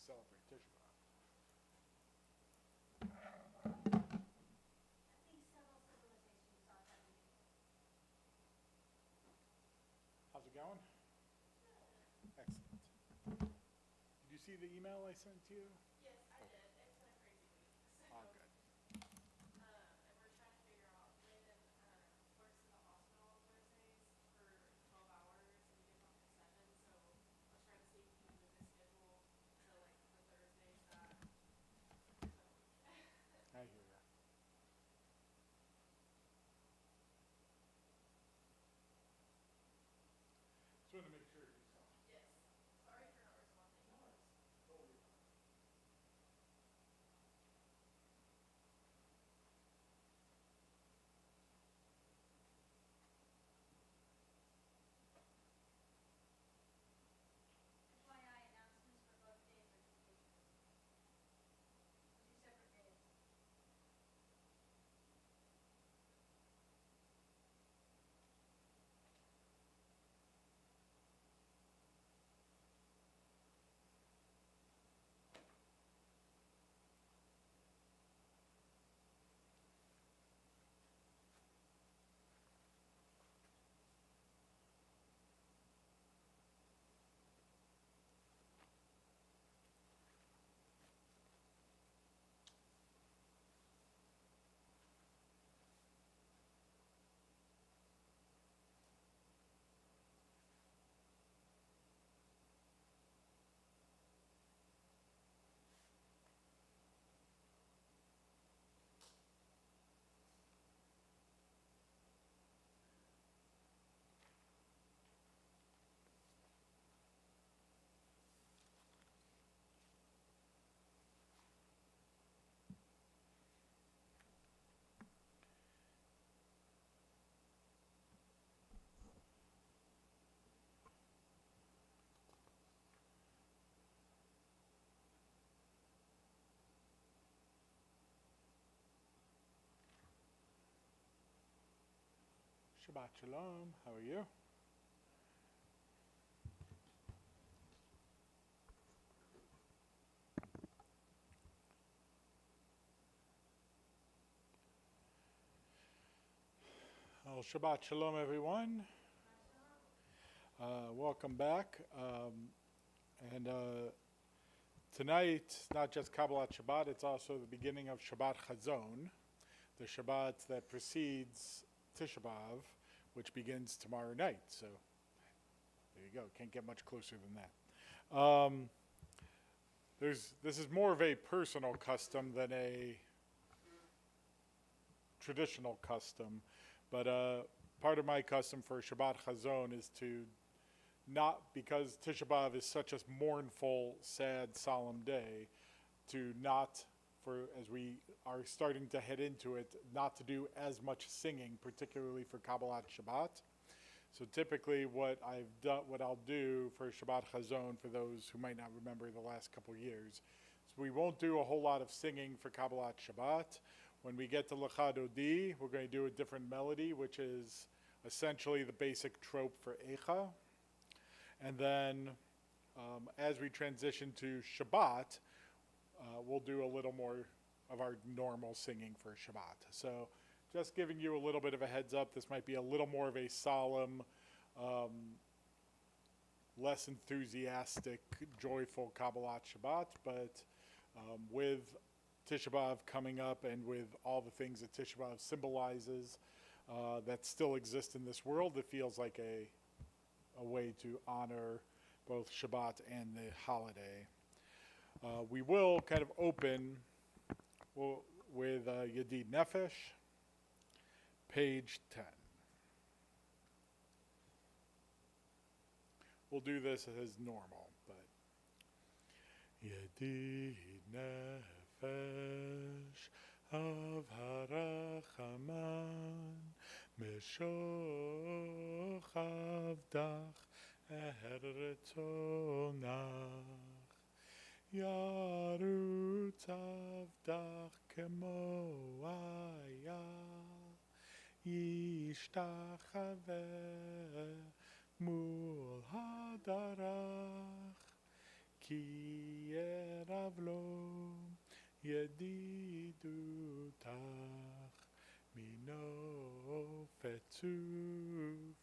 celebrate Tisha B'Av. How's it going? Excellent. Did you see the email I sent to you? Yes, I did. It's been a crazy week. So, Oh, good. and we're trying to figure out Landon works in the hospital on Thursdays for 12 hours and he gets off at 7. So I was trying to see if he can move his schedule to like the Thursdays that I hear ya. Just wanted to make sure you saw. Yes. Sorry for not responding. No, it's totally fine. FYI announcements for both days are vacations. Two separate days. Shabbat Shalom. How are you? Well, Shabbat Shalom, everyone. Welcome back. And tonight, not just Kabbalat Shabbat, it's also the beginning of Shabbat Chazon, the Shabbat that precedes Tisha B'Av, which begins tomorrow night. So there you go. Can't get much closer than that. This is more of a personal custom than a traditional custom, but part of my custom for Shabbat Chazon is to not, because Tisha B'Av is such a mournful, sad, solemn day, to not, for as we are starting to head into it, not to do as much singing, particularly for Kabbalat Shabbat. So typically what I'll do for Shabbat Chazon, for those who might not remember the last couple years, is we won't do a whole lot of singing for Kabbalat Shabbat. When we get to Lecha Dodi, we're going to do a different melody, which is essentially the basic trope for Eicha. And then as we transition to Shabbat, we'll do a little more of our normal singing for Shabbat. So just giving you a little bit of a heads up, this might be a little more of a solemn, less enthusiastic, joyful Kabbalat Shabbat, but with Tisha B'Av coming up and with all the things that Tisha B'Av symbolizes that still exist in this world, it feels like a way to honor both Shabbat and the holiday. We will kind of open with Yedid Nefesh, page 10. We'll do this as normal, but Yedid Nefesh of Harachaman Meshoch Avdach Erretonach Yarut Avdach Kemo Ayal Yishtachaveh Mul Hadarach Ki סבלו ידידותך מנוף עצוב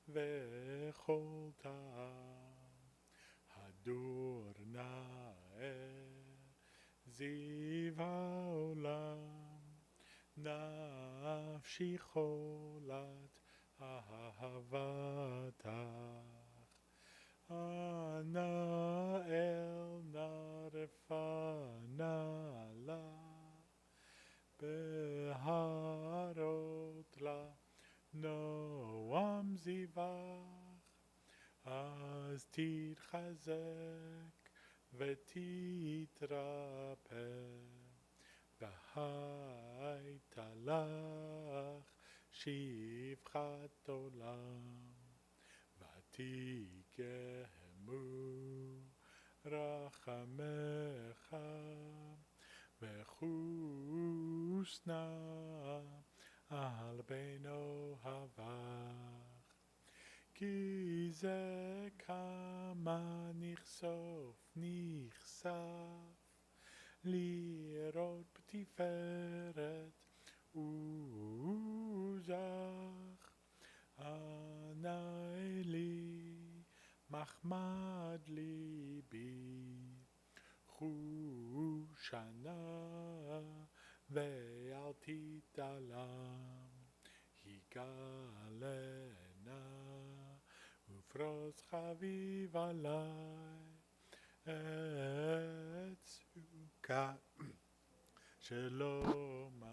וכל טעם הדור נאה זיו העולם נפשי חולת אהבתך אנא אל נרפה נעלה בהרות לה נועם זיווך אז תתחזק ותתרפא והייתה לך שפחת עולם ותגהמו רחמך וחוס נא על בן אוהבך כי זה כמה נחשף לראות בתפארת עוזך אנא אלי מחמד ליבי חושנה ואל תתעלם יגלנה ופרוס חביב עלי את סוכת שלומך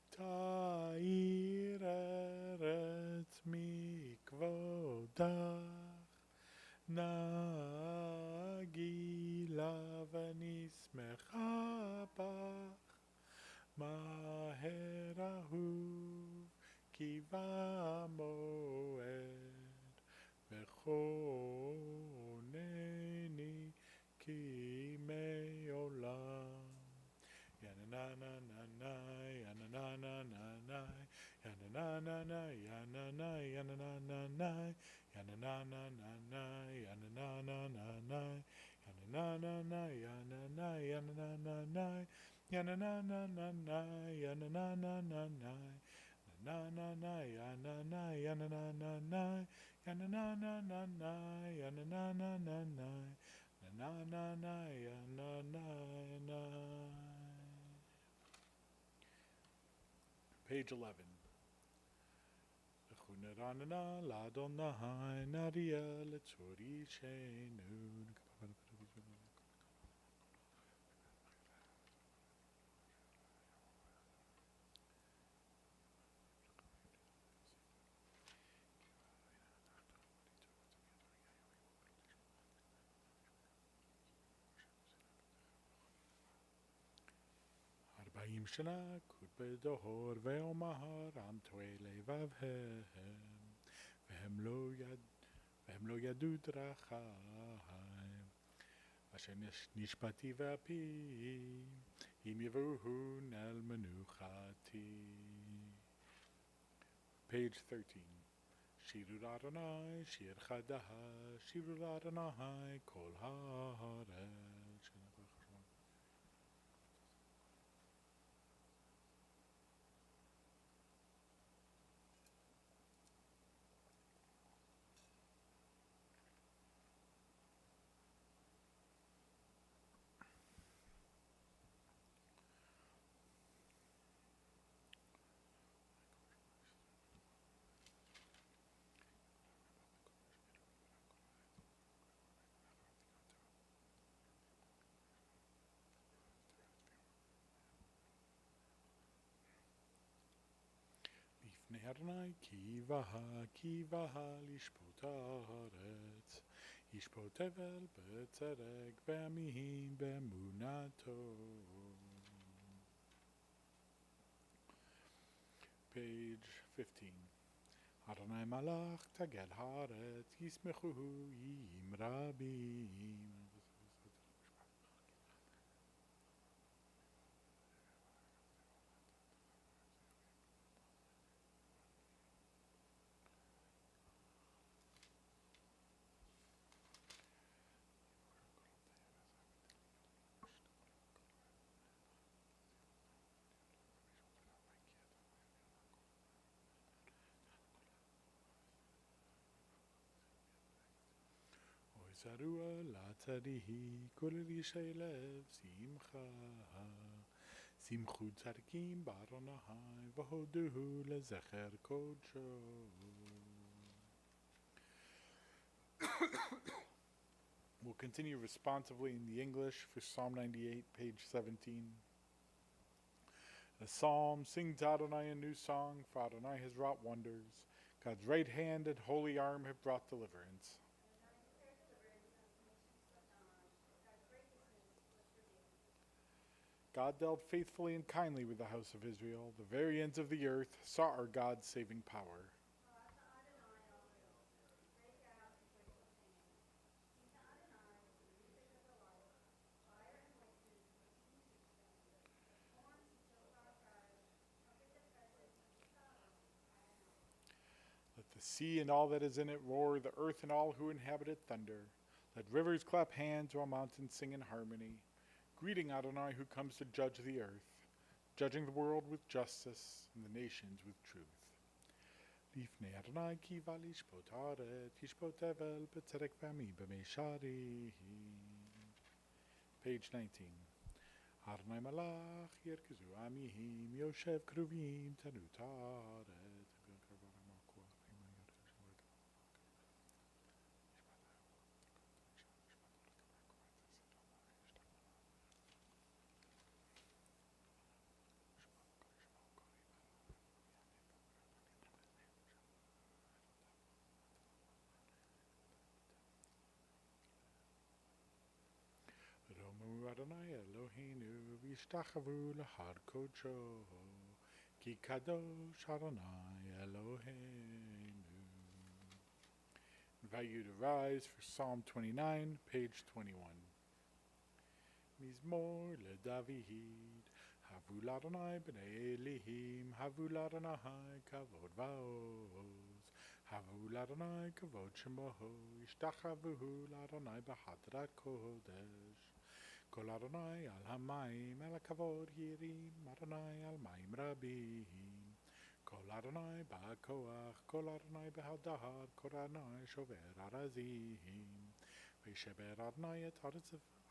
תאיר ארץ מכבודך נגילה ונשמחה בך מהר אהוב כי בא מועד וכונני כימי עולם יננה נה נה נה יננה נה נה נה יננה נה נה יננה יננה נה נה יננה נה נה נה יננה נה נה נה יננה נה נה יננה יננה נה נה יננה נה נה נה יננה נה נה נה na na na ya na na ya na na na na ya na na na na na ya na na na na na na na na ya na na na. Page 11. L'chuneranana l'Adonai naria l'tzori sheinu. Arba'im shana kut bedohor ve'omahar am toei levavhem vehem lo yadu drachai asher nishpati ve'api im yevuhun el menuchati. Page 13. Shirur Adonai, Shir Chadaha, Shirur Adonai, Kol Haaretz. לפני אדוני כי באה לשפוט הארץ, ישפוט תבל בצדק ועמים באמונתו. Page 15. אדוני מלך תגל הארץ, ישמחו עם רבים. Sarua latarihi kulli shelev simcha. Simchu tzadikim baronahai v'hoduhu lezecher kodsho. We'll continue responsively in the English for Psalm 98, page 17. A psalm, sing to Adonai a new song, for Adonai has wrought wonders. God's right hand and holy arm have brought deliverance. God dealt faithfully and kindly with the house of Israel. The very ends of the earth saw our God's saving power. Let the sea and all that is in it roar, the earth and all who inhabit it thunder. Let rivers clap hands while mountains sing in harmony. Greeting Adonai who comes to judge the earth, judging the world with justice and the nations with truth. Lifnei Adonai ki va lishpot haaretz, yishpot tevel b'tzedek v'ami b'meishari. Page 19. Adonai malach yerkezu amihim, yoshev kruvim tanut haaretz. Adonai Eloheinu v'yishtachavu l'har kodsho ki kadosh Adonai Eloheinu. I invite you to rise for Psalm 29, page 21. Mizmor leDavid, havu l'Adonai b'nei Elihim, havu l'Adonai kavod va'oz, havu l'Adonai kavod shemoho, yishtachavu l'Adonai b'hadrat kodesh. Kol Adonai al hamayim el hakavod yirim, Adonai al mayim rabim. Kol Adonai ba'koach, kol Adonai b'hadahar, kol Adonai shover arazim. V'yisheber Adonai et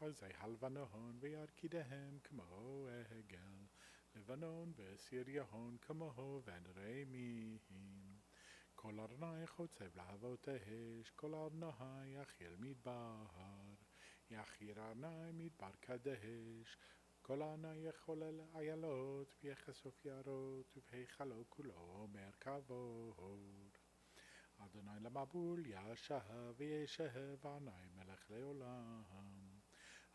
arzei halvanon, v'yarkidehem k'mo ehegel, Levanon v'esir yahon k'mo v'enreimim. Kol Adonai chotzev lahavot ehesh, kol Adonai yachil midbar. Yachir Adonai midbar kadesh, kol Adonai yecholel ayalot, v'yechasof yarot, v'heichalo kulo mer kavod. Adonai lamabul yashav v'yeshev, Adonai melech leolam.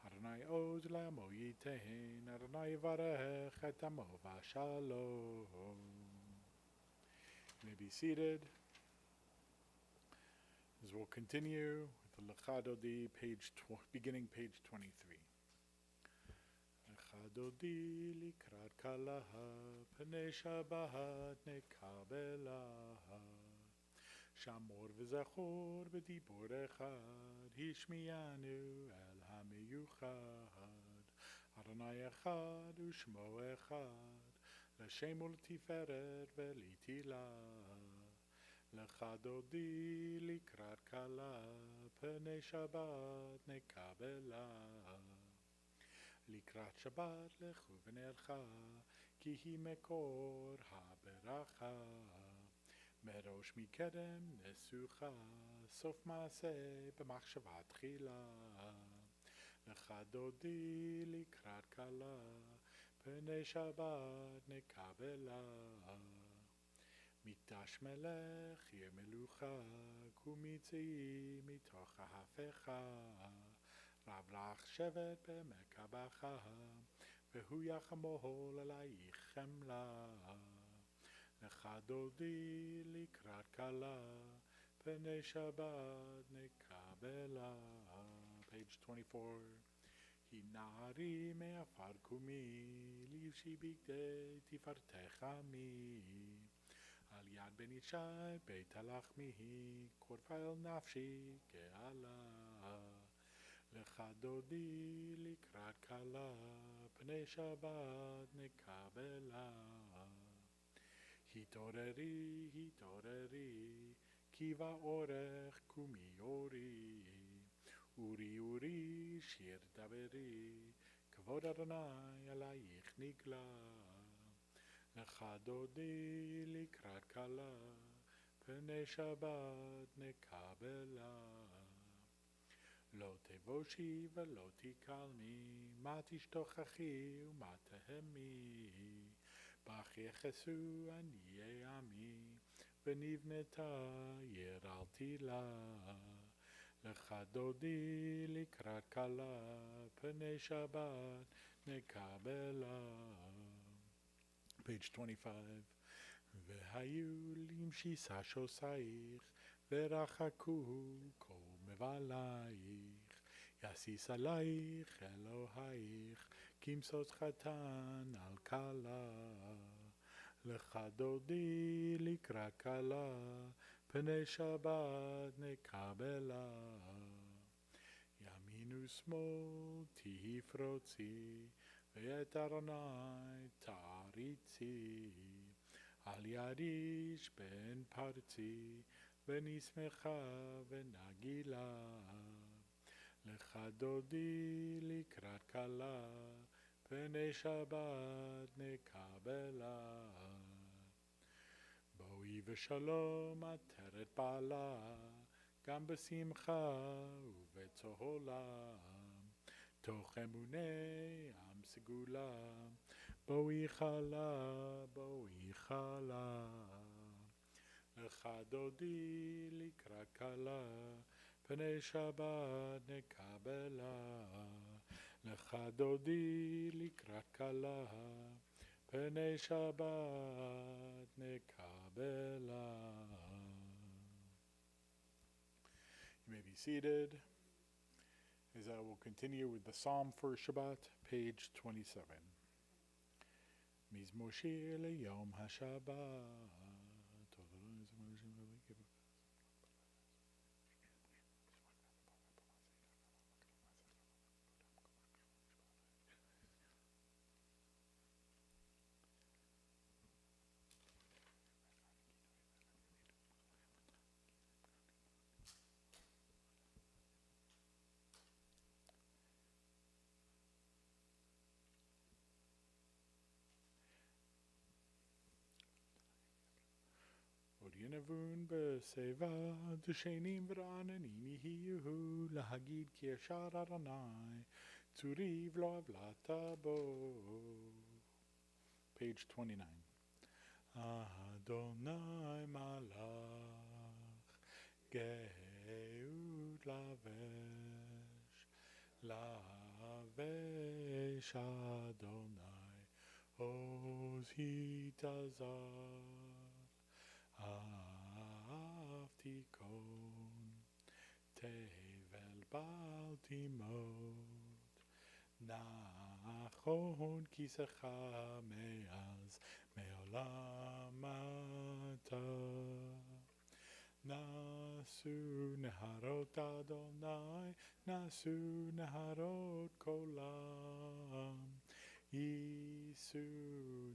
Adonai od la'amo yitehen, Adonai yivarech et amo v'shalom. You may be seated as we'll continue with the Lechadodi, beginning page 23. Lechadodi likrat kalaha, pnei Shabbat nekabelaha. Shamor v'zachor b'dibor echad, hishmiyanu el hamiyuchad. Adonai echad u'shmo echad, l'shem u'l'tiferet v'litilah. Lechadodi likrat kala, pnei Shabbat nekabela. Likrat Shabbat lechu v'nercha, ki hi mekor haberacha. Merosh mikedem nesucha, sof maaseh b'machshavat tchila. Lechadodi likrat kala, pnei Shabbat nekabela. Mikdash melech yeh melucha, kumitzei mitoch hafecha. Rav lach shevet b'mekabacha, v'hu yachamohol alayich chemla. Lecha dodi likrat kala, pnei Shabbat nekabela. Page 24. Hinari me'afar kumi, livshi bigdei tifartecha mi. Al yad ben Yishai beit halachmihi, korva el nafshi ge'ala. Lecha dodi likrat kala, pnei Shabbat nekabela. Hitoreri, hitoreri, ki va'orech kumi ori. אורי אורי שיר דברי, כבוד אדוני עלייך נגלה. לך דודי לקראת כלה, פני שבת נקבלה. לא תבושי ולא תקלמי, מה תשתוכחי ומה תהמי. בך יחסו עניי עמי, ונבנתה עיר אל תילה. לך דודי לקראת כלה, פני שבת נקבלה. Page 25. והיו למשיסה שוסייך, ורחקו כל מבלייך. יסיס עלייך אלוהיך, כמסוס חתן על כלה. לך דודי לקראת כלה, פני שבת נקבלה. ימין ושמאל תפרוצי, ואת אדוני תעריצי. על ידיש בן פרצי, ונשמחה ונגילה. לך דודי לקראת כלה, פני שבת נקבלה. בואי ושלום עטרת בעלה, גם בשמחה ובצהולה. תוך אמוני עם סגולה, בואי חלה, בואי חלה. לך דודי לקראת כלה, פני שבת נקבלה. לך דודי לקראת כלה, פני שבת נקבלה. You may be seated as I will continue with the Psalm for Shabbat, page 27. מזמור שיר ליום השבת. עוד ינבון בשיבה, דשנים ורעננים יהיו, להגיד כי ישר אדוני, צורי ולא עוולת בו. Page 29. אדוני מלך, גאות לבש אדוני, עוז התעזר. אהבתי כל תבל בל תימות, נכון כיסך מאז מעולם אתה. נשאו נהרות אדוני, נשאו נהרות כולם, יישאו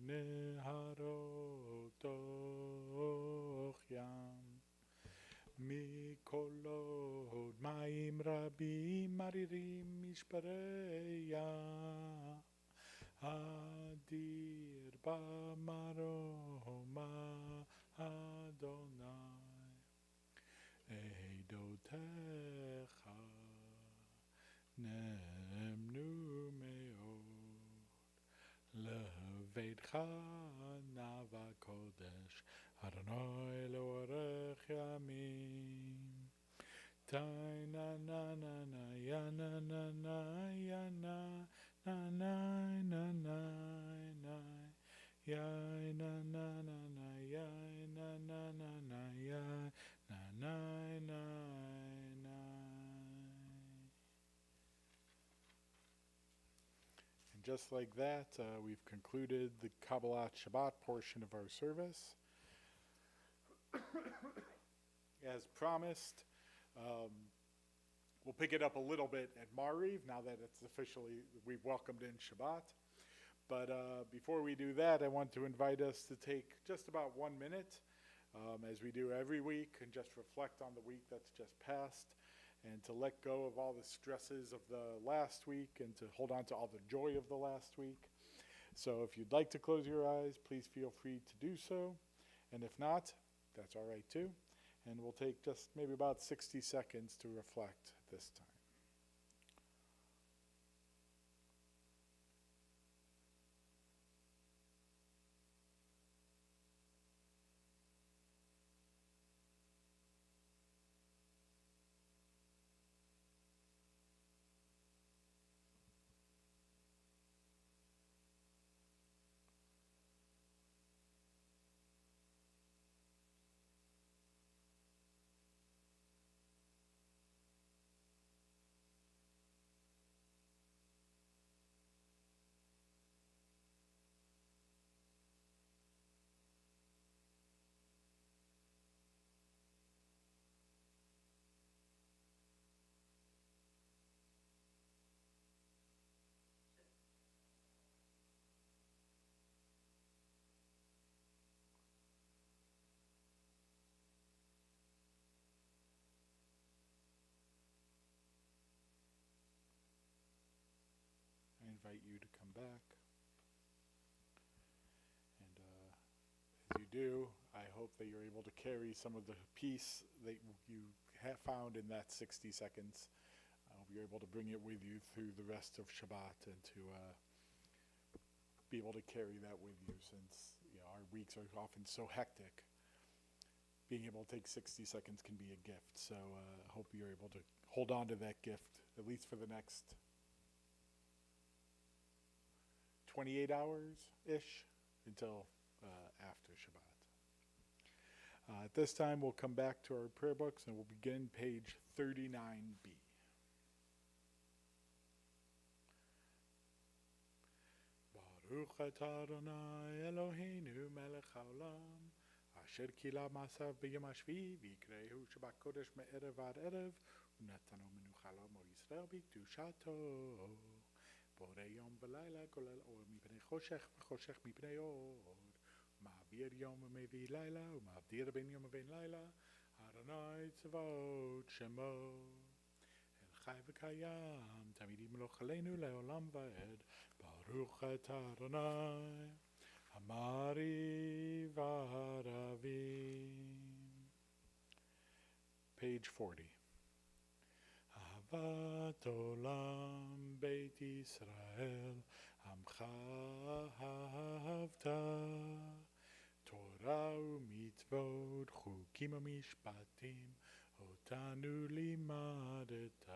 נהרות דוח ים. מקולות מים רבים מרירים משברי ים, אדיר במרום אדוני. עדותיך נאמנו מאוד, לביתך נאווה קודש, אדוני לאורך ימים. תאי נה נה נה נה יא נה נה נה יא נה נה נה נה נה נה יא נה נה נה נה יא נה נה נה נה יא נה נה נה. And just like that, we've concluded the Kabbalat Shabbat portion of our service. As promised, we'll pick it up a little bit at Mariv now that it's officially, we've welcomed in Shabbat. But before we do that, I want to invite us to take just about 1 minute, as we do every week, and just reflect on the week that's just passed, and to let go of all the stresses of the last week and to hold on to all the joy of the last week. So if you'd like to close your eyes, please feel free to do so. And if not, that's all right too. And we'll take just maybe about 60 seconds to reflect this time. I invite you to come back. And as you do, I hope that you're able to carry some of the peace that you have found in that 60 seconds. I hope you're able to bring it with you through the rest of Shabbat and to be able to carry that with you, since our weeks are often so hectic. Being able to take 60 seconds can be a gift. So I hope you're able to hold on to that gift, at least for the next 28 hours-ish until after Shabbat. At this time, we'll come back to our prayer books and we'll begin page 39b. Baruch atah Adonai Eloheinu melech haolam, asher kila ma'asav b'yom hashvi'i v'yikrehu Shabbat kodesh me'erev v'ad erev, u'natanu menucha l'amo Yisrael b'kedushato. בורא יום ולילה כולל אור מפני חושך וחושך מפני אור, ומעביר יום ומביא לילה ומעביר בין יום ובין לילה, אדוני צבאות שמו. אל חי וקיים תמיד ימלוך עלינו לעולם ועד, ברוך אתה אדוני המעריב הערבים. Page 40. אהבת עולם בית ישראל, עמך אהבת, תורה ומצוות, חוקים ומשפטים, אותנו לימדת.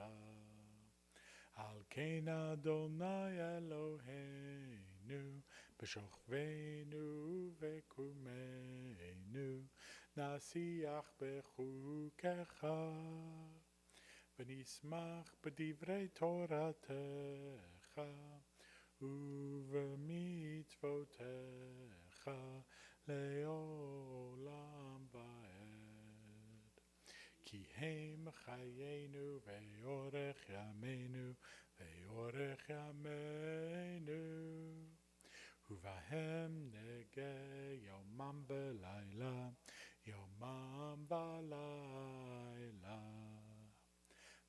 על כן אדוני אלוהינו, בשוכבנו וקומנו, נשיח בחוקיך. ונשמח בדברי תורתך ובמצוותיך לעולם ועד. כי הם חיינו ואורך ימינו ואורך ימינו, ובהם נגע יומם ולילה, יומם ולילה.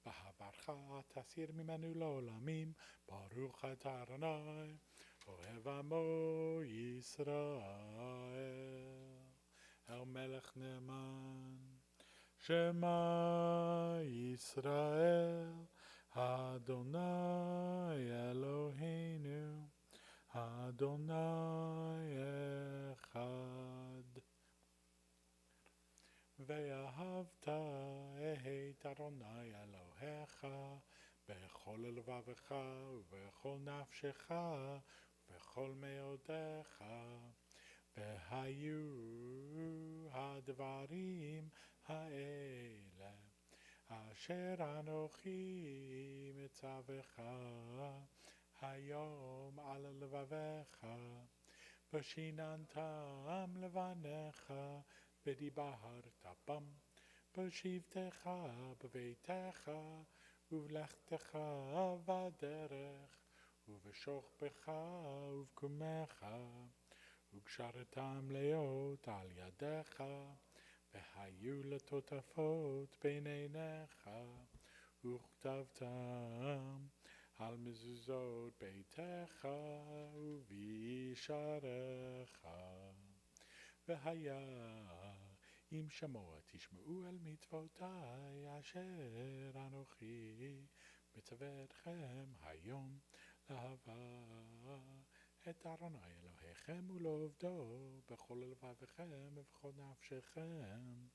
והברכה תסיר ממנו לעולמים, ברוך אתה אדוני, אוהב עמו ישראל. אל מלך נאמן, שמע ישראל, אדוני אלוהינו, אדוני אחד. ואהבת את אדוני אלוהיך בכל לבבך ובכל נפשך ובכל מאודיך. והיו הדברים האלה אשר אנוכי מצווך היום על לבביך, ושיננתם לבניך ודיברת בם, בשבתך בביתך ובלכתך בדרך ובשוכבך ובקומך, וקשרתם להיות על ידיך, והיו לטוטפות בין עיניך, וכתבתם על מזוזות ביתך ובשעריך. והיה אם שמוע תשמעו אל מצוותי אשר אנוכי מצווה אתכם היום להבא את אדוני אלוהיכם ולעובדו בכל לבבכם ובכל נפשכם.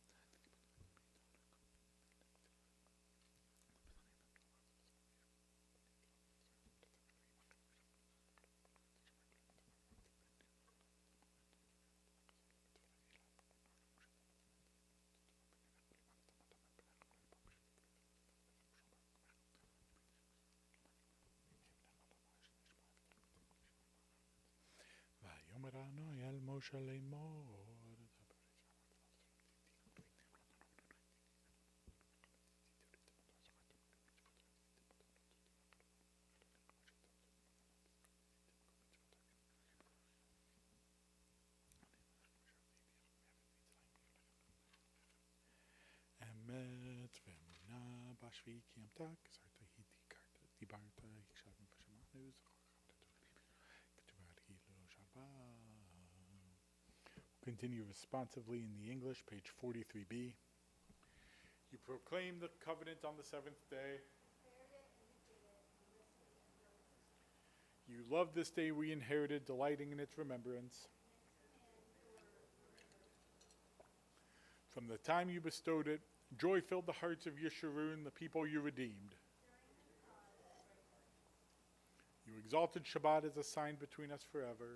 ויאמר אדוני אל משה לאמור. אמת ואמונה בשביעי קיימת, גזרת דיברת, הקשבנו ושמענו, כתוב על שבת. Continue responsively in the English, page 43b. You proclaim the covenant on the seventh day. You love this day we inherited, delighting in its remembrance. From the time you bestowed it, joy filled the hearts of Yeshurun, the people you redeemed. You exalted Shabbat as a sign between us forever.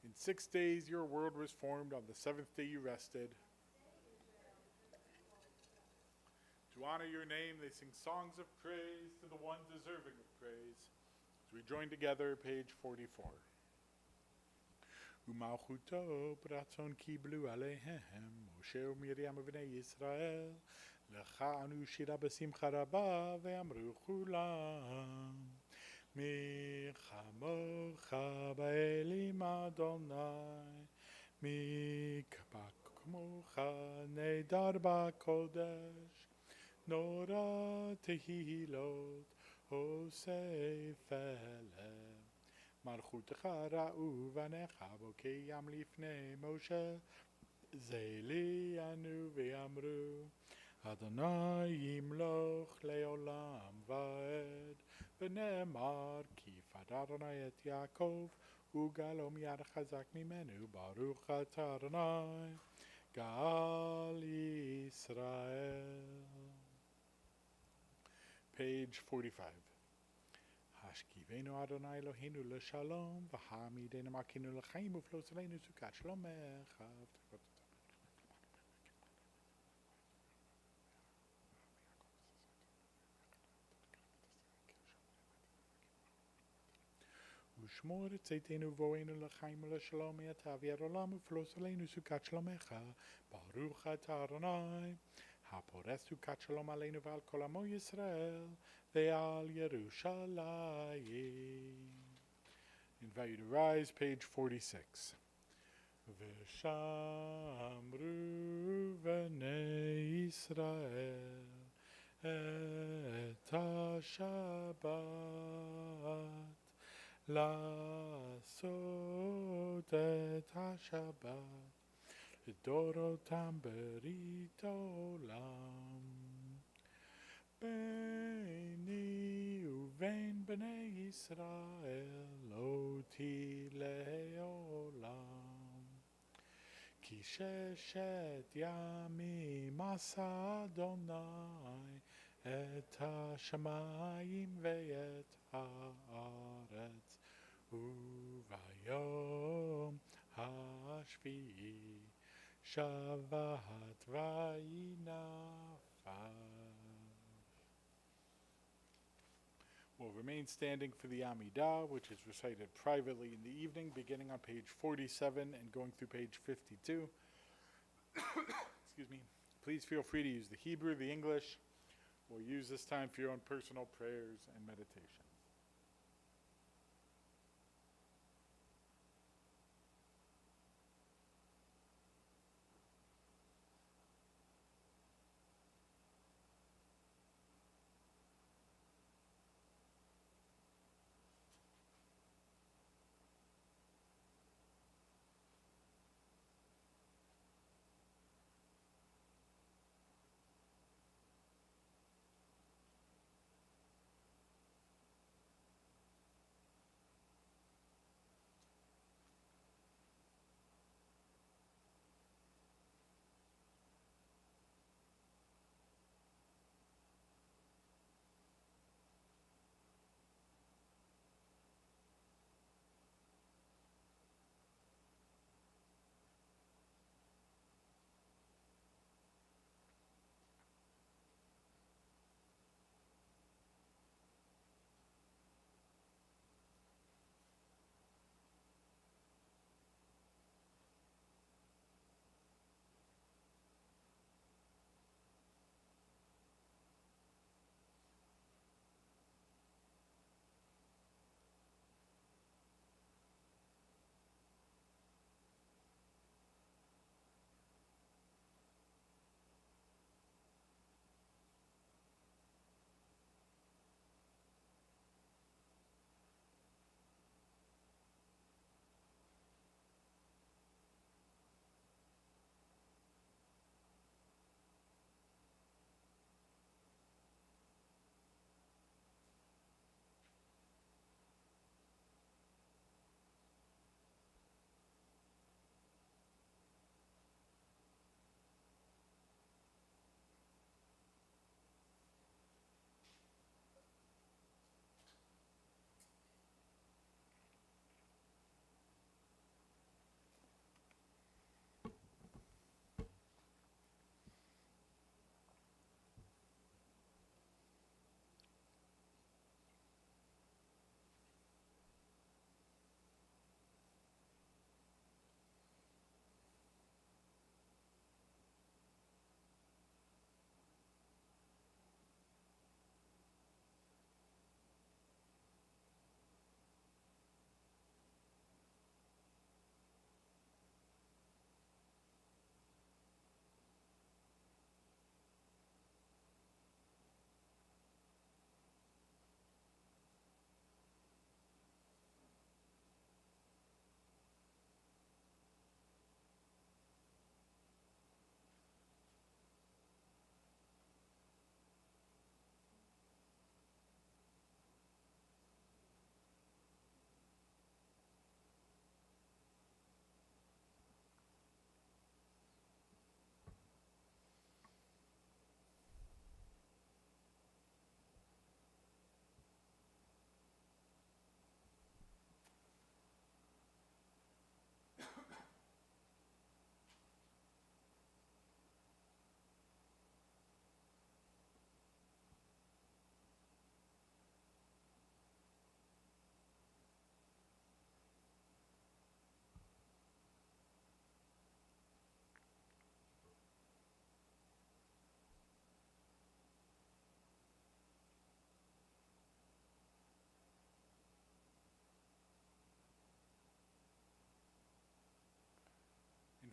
In 6 days your world was formed, on the seventh day you rested. To honor your name, they sing songs of praise to the one deserving of praise. As we join together, page 44. ומלכותו ברצון קיבלו עליהם משה ומרים ובני ישראל לך אנו שירה בשמחה רבה ואמרו כולם מי כמוך באלים אדוני מי כמוך נהדר בקודש נורא תהילות עושה פלא מלכותך ראו בניך בוקיים לפני משה זה לי אנו ואמרו אדוני ימלוך לעולם ועד ונאמר כי פדה אדוני את יעקב וגאלו מיד חזק ממנו ברוך אתה אדוני גאל ישראל. Page 45. השכיבנו אדוני אלוהינו לשלום והעמידנו מלכנו לחיים ופלוס עלינו סוכת שלומך. ושמור את צאתנו ובואנו לחיים ולשלום אתה ויד עולם ופלוס עלינו סוכת שלומך. ברוך אתה אדוני הפורס סוכת שלום עלינו ועל כל עמו ישראל ועל ירושלים. Invite you to rise, page 46. ושמרו בני ישראל את השבת לעשות את השבת לדורותם ברית עולם ביני ובין בני ישראל לא לעולם כי ששת ימים עשה אדוני את השמיים ואת הארץ וביום השביעי שבת וינפש. We'll remain standing for the Amidah, which is recited privately in the evening, beginning on page 47 and going through page 52. Excuse me. Please feel free to use the Hebrew, the English, or use this time for your own personal prayers and meditation.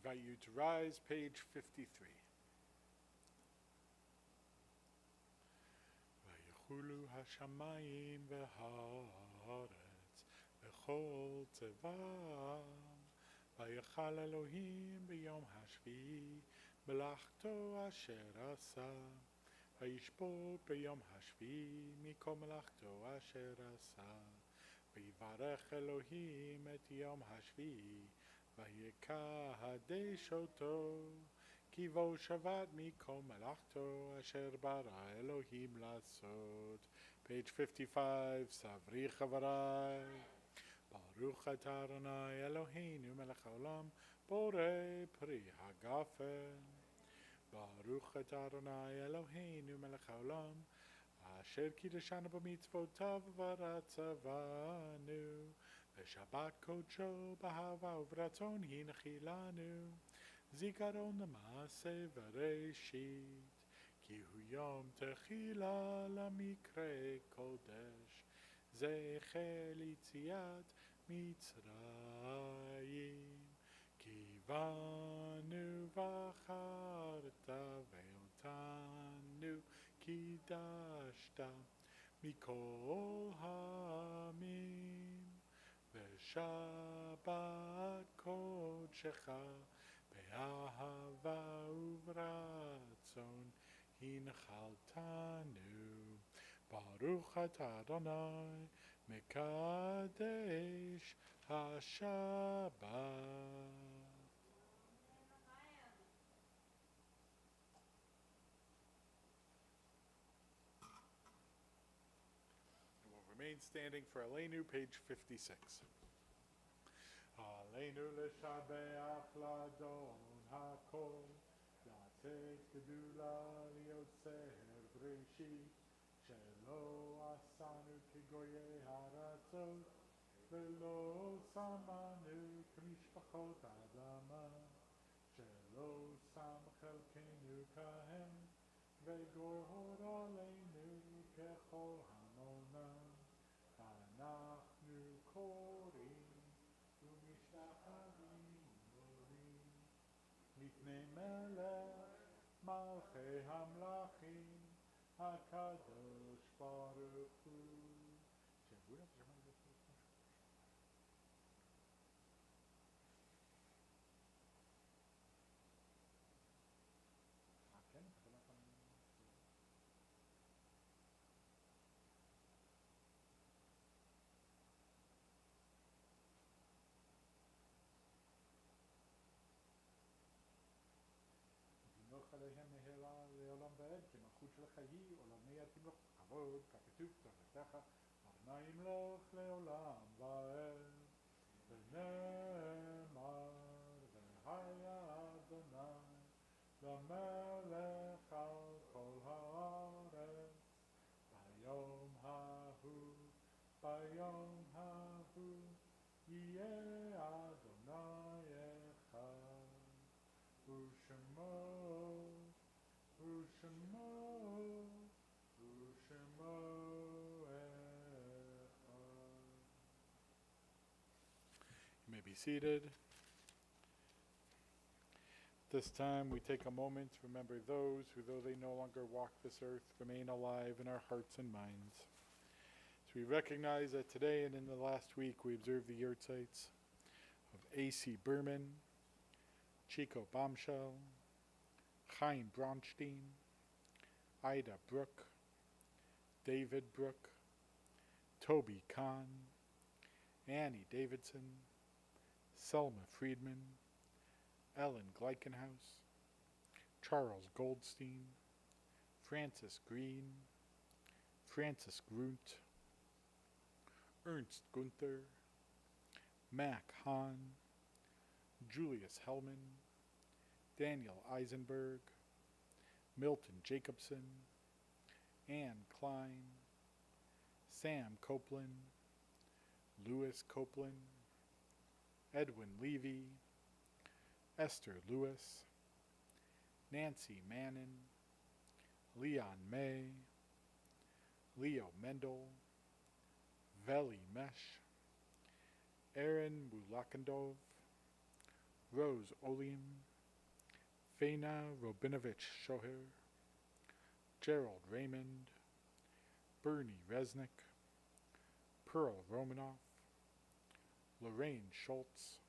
invite you to rise, page 53. ויחולו השמיים והארץ וכל צבאם, ויחל אלוהים ביום השביעי מלאכתו אשר עשה, וישפוט ביום השביעי מכל מלאכתו אשר עשה. ויברך אלוהים את יום השביעי, ויקדש אותו, כי בו שבת מכל מלאכתו אשר ברא אלוהים לעשות. page 55, סברי חבריי. ברוך אתה אדוני אלוהינו מלך העולם, בורא פרי הגפן. ברוך אתה אדוני אלוהינו מלך העולם, אשר קידשנו במצוותיו ורצבנו, ושבת קודשו באהבה וברצון הנחילנו, זיכרון למעשה וראשית, כי הוא יום תחילה למקרה קודש, זכר ליציאת מצרים. כי בנו בחרת ואותנו קידשת מכל העמים, ושבת קודשך באהבה וברצון הנחלתנו. ברוך אתה אדוני מקדש השבת. Remain standing for Aleinu, page 56. Aleinu לשבח לאדון הכל, לתת גדולה ליוצר בראשית, שלא עשנו כגויי הארצות, ולא שמנו כמשפחות האדמה, שלא שם חלקנו כהם, וגורלנו ככל המונם. אנחנו קוראים ומשתחווים עולים לפני מלך מלכי המלכים הקדוש ברוך הוא. עליהם מהרה לעולם ועד, כי מלכות שלך היא עולמי התמלוך כבוד, ככתוב תורתך, אדוני ימלוך לעולם ועד. ונאמר, והיה אדוני למלך על כל הארץ, ביום ההוא יהיה אדוני אחד, ושמו You may be seated. This time we take a moment to remember those who, though they no longer walk this earth, remain alive in our hearts and minds. So we recognize that today and in the last week we observe the yahrzeits of A.C. Berman, Chico Bombshell, Chaim Bronstein, Ida Brook, David Brook, Toby Kahn, Annie Davidson, Selma Friedman, Ellen Gleichenhaus, Charles Goldstein, Francis Green, Francis Grunt, Ernst Gunther, Mac Hahn, Julius Hellman, Daniel Eisenberg, Milton Jacobson, Anne Klein, Sam Copeland, Louis Copeland, Edwin Levy, Esther Lewis, Nancy Mannon, Leon May, Leo Mendel, Veli Mesh, Aaron Mulakandov, Rose Olium, Faina Robinovich Shoher, Gerald Raymond, Bernie Resnick, Pearl Romanoff, Lorraine Schultz,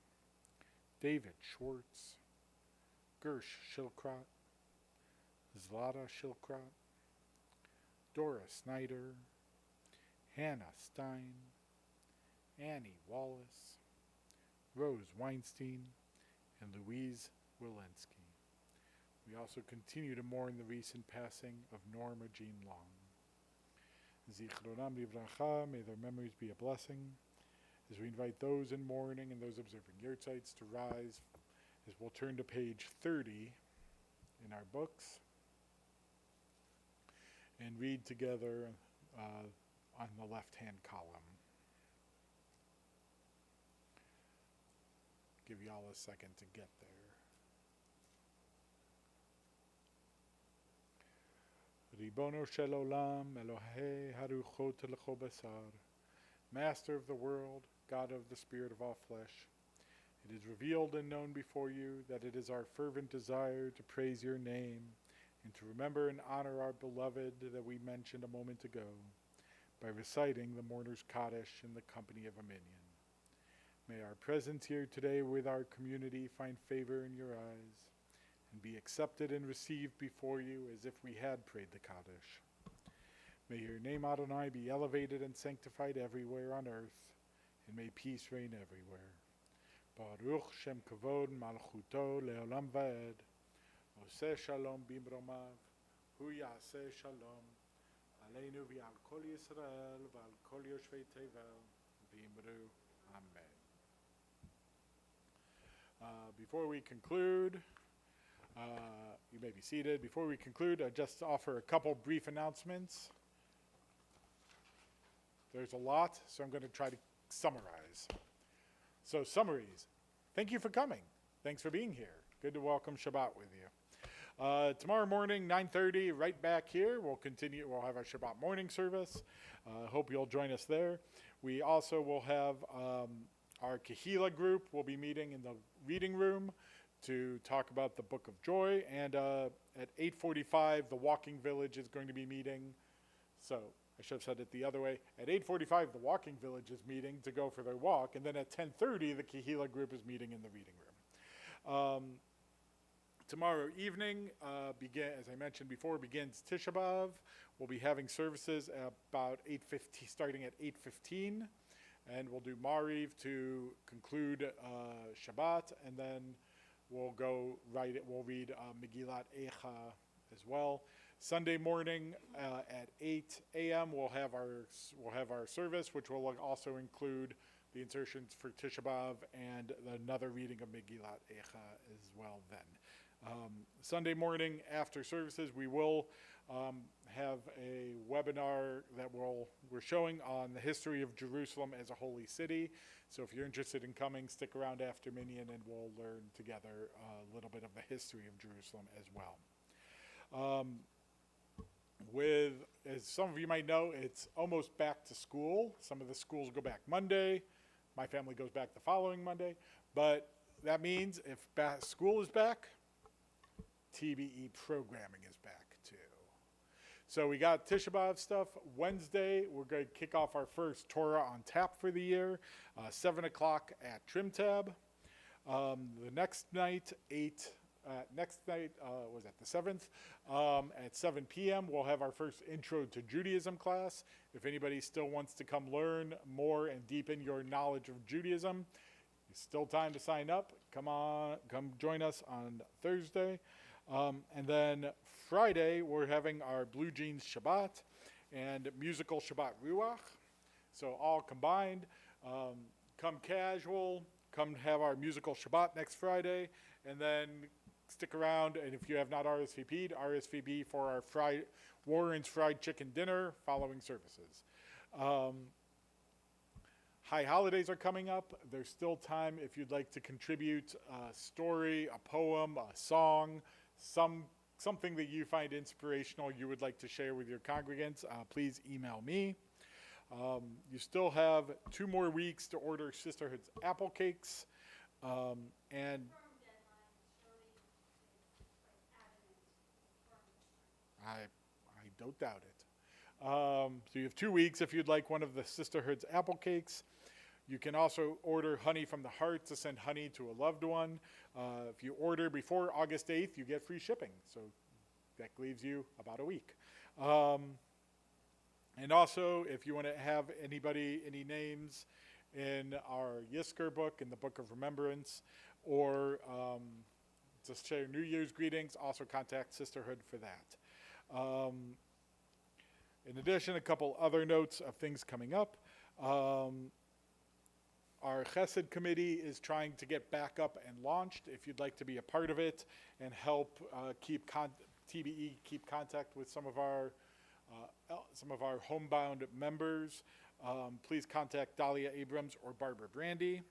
David Schwartz, Gersh Shilkrot, Zlata Shilkrot, Dora Snyder, Hannah Stein, Annie Wallace, Rose Weinstein, and Louise Walensky. We also continue to mourn the recent passing of Norma Jean Long. Zichronam livracha, may their memories be a blessing. As we invite those in mourning and those observing yurtzites to rise, as we'll turn to page 30 in our books and read together on the left-hand column. Give y'all a second to get there. Ribono shel olam, Elohei haruchot lecho basar, Master of the world, God of the spirit of all flesh, it is revealed and known before you that it is our fervent desire to praise your name and to remember and honor our beloved that we mentioned a moment ago by reciting the mourner's Kaddish in the company of a minyan. May our presence here today with our community find favor in your eyes and be accepted and received before you as if we had prayed the Kaddish. May your name Adonai be elevated and sanctified everywhere on earth, and may peace reign everywhere. Baruch Shem Kavod Malchuto Leolam Vaed, Oseh Shalom Bimromav, Hu Yaseh Shalom, Aleinu v'al Kol Yisrael v'al Kol Yoshvei Tevel, V'imru Amen. Before we conclude, you may be seated. Before we conclude, I just offer a couple brief announcements. There's a lot, so I'm going to try to summarize. So, summaries. Thank you for coming. Thanks for being here. Good to welcome Shabbat with you. Tomorrow morning, 9:30, right back here. We'll have our Shabbat morning service. Hope you'll join us there. We also will have our Kehila group will be meeting in the reading room to talk about the Book of Joy. And at 8:45, the Walking Village is going to be meeting. So I should have said it the other way. At 8:45, the Walking Village is meeting to go for their walk. And then at 10:30, the Kehila group is meeting in the reading room. Tomorrow evening, as I mentioned before, begins Tisha B'Av. We'll be having services about starting at 8:15. And we'll do Mariv to conclude Shabbat, and then we'll read Megillat Eicha as well. Sunday morning at 8 a.m. we'll have our service, which will also include the insertions for Tisha B'Av and another reading of Megillat Eicha as well. Then Sunday morning after services, we will have a webinar that we're showing on the history of Jerusalem as a holy city. So if you're interested in coming, stick around after Minyan and we'll learn together a little bit of the history of Jerusalem as well. As some of you might know, it's almost back to school. Some of the schools go back Monday. My family goes back the following Monday. But that means if school is back, TBE programming is back too. So we got Tisha B'Av stuff. Wednesday, we're going to kick off our first Torah on tap for the year, 7 o'clock at Trim Tab. The next night, the 7th, at 7 p.m., we'll have our first Intro to Judaism class. If anybody still wants to come learn more and deepen your knowledge of Judaism, there's still time to sign up. Come join us on Thursday. And then Friday, we're having our Blue Jeans Shabbat and musical Shabbat Ruach. So all combined, come casual, come have our musical Shabbat next Friday, and then stick around. And if you have not RSVP'd, RSVP for our Warren's Fried Chicken Dinner following services. High holidays are coming up. There's still time if you'd like to contribute a story, a poem, a song, something that you find inspirational you would like to share with your congregants. Please email me. You still have 2 more weeks to order Sisterhood's apple cakes. And I don't doubt it. So you have 2 weeks if you'd like one of the Sisterhood's apple cakes. You can also order Honey from the Heart to send honey to a loved one. If you order before August 8th, you get free shipping. So that leaves you about a week. And also, if you want to have any names in our Yisker book, in the Book of Remembrance, or just share New Year's greetings, also contact Sisterhood for that. In addition, a couple other notes of things coming up. Our Chesed committee is trying to get back up and launched. If you'd like to be a part of it and help keep contact with some of our homebound members, please contact Dahlia Abrams or Barbara Brandy.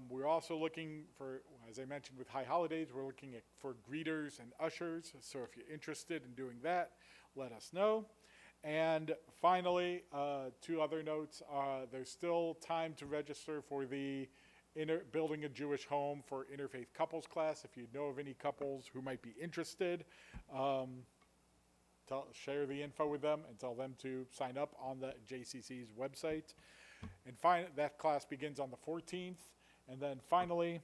We're also looking for, as I mentioned with High Holidays, we're looking for greeters and ushers. So if you're interested in doing that, let us know. And finally, 2 other notes. There's still time to register for the Building a Jewish Home for Interfaith Couples class. If you know of any couples who might be interested, share the info with them and tell them to sign up on the JCC's website. And that class begins on the 14th. And then finally,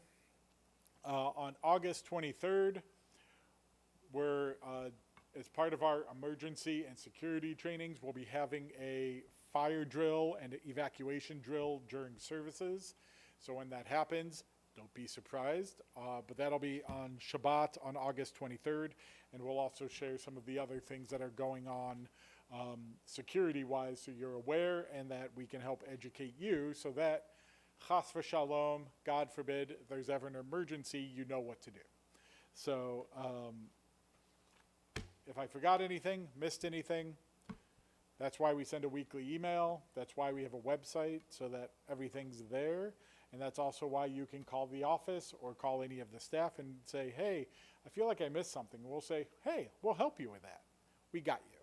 on August 23rd, we're as part of our emergency and security trainings, we'll be having a fire drill and an evacuation drill during services. So when that happens, don't be surprised. But that'll be on Shabbat on August 23rd. And we'll also share some of the other things that are going on security-wise, so you're aware and that we can help educate you so that, chas v'shalom, God forbid, if there's ever an emergency, you know what to do. So if I forgot anything, missed anything, that's why we send a weekly email. That's why we have a website, so that everything's there. And that's also why you can call the office or call any of the staff and say, hey, I feel like I missed something. And we'll say, hey, we'll help you with that. We got you.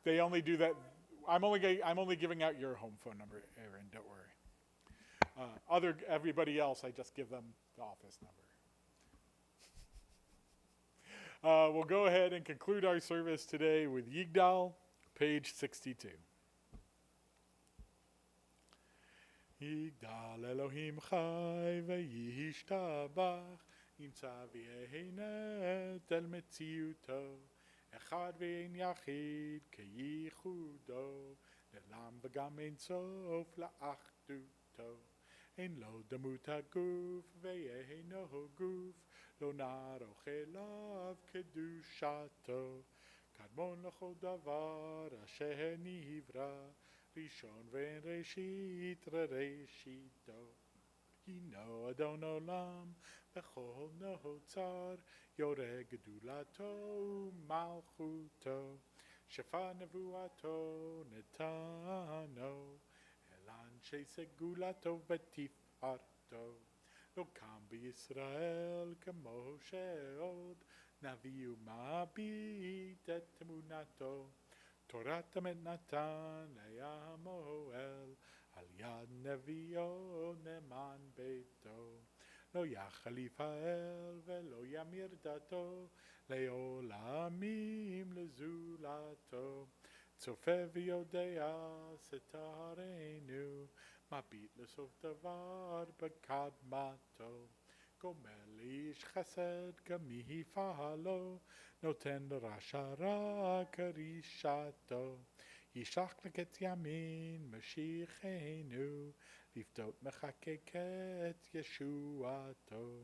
They only do that. I'm only giving out your home phone number, Aaron, don't worry. Everybody else, I just give them the office number. We'll go ahead and conclude our service today with Yigdal, page 62. Yigdal Elohim chai v'yishtabach yimtza v'yehinet el metziuto echad v'ein yachid keyichudo le'lam v'gam ein sof la'achduto. אין לו דמות הגוף ואינו גוף, לא נערוך אליו קדושתו. קדמון לכל דבר אשר נברא, ראשון ואין ראשית ראשיתו. הינו אדון עולם בכל נוצר, יורה גדולתו ומלכותו, שפע נבואתו נתנו. אנשי סגולתו ותפארתו, לא קם בישראל כמו שעוד, נביא ומביט את תמונתו. תורת אמת נתן לעמואל, על יד נביאו נאמן ביתו. לא יחליף האל ולא ימיר דתו, לעולמים לזולתו. צופה ויודע סתרנו, מביט לסוף דבר בקדמתו. גומל איש חסד גם יפעלו, נותן לרשע רע כרישתו. ישלח לקץ ימין משיחנו, לפדות מחקק את ישועתו.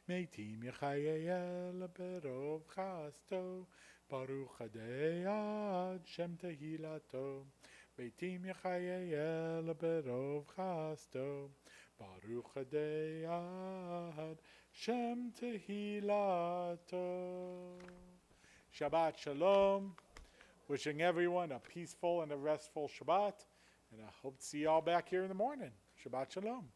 מתים יחייל ברוב חסדו, ברוך עדי עד שם תהילתו. מתים יחייל ברוב חסדו, ברוך עדי עד שם תהילתו. Shabbat Shalom. Wishing everyone a peaceful and a restful Shabbat. And I hope to see you all back here in the morning. Shabbat Shalom.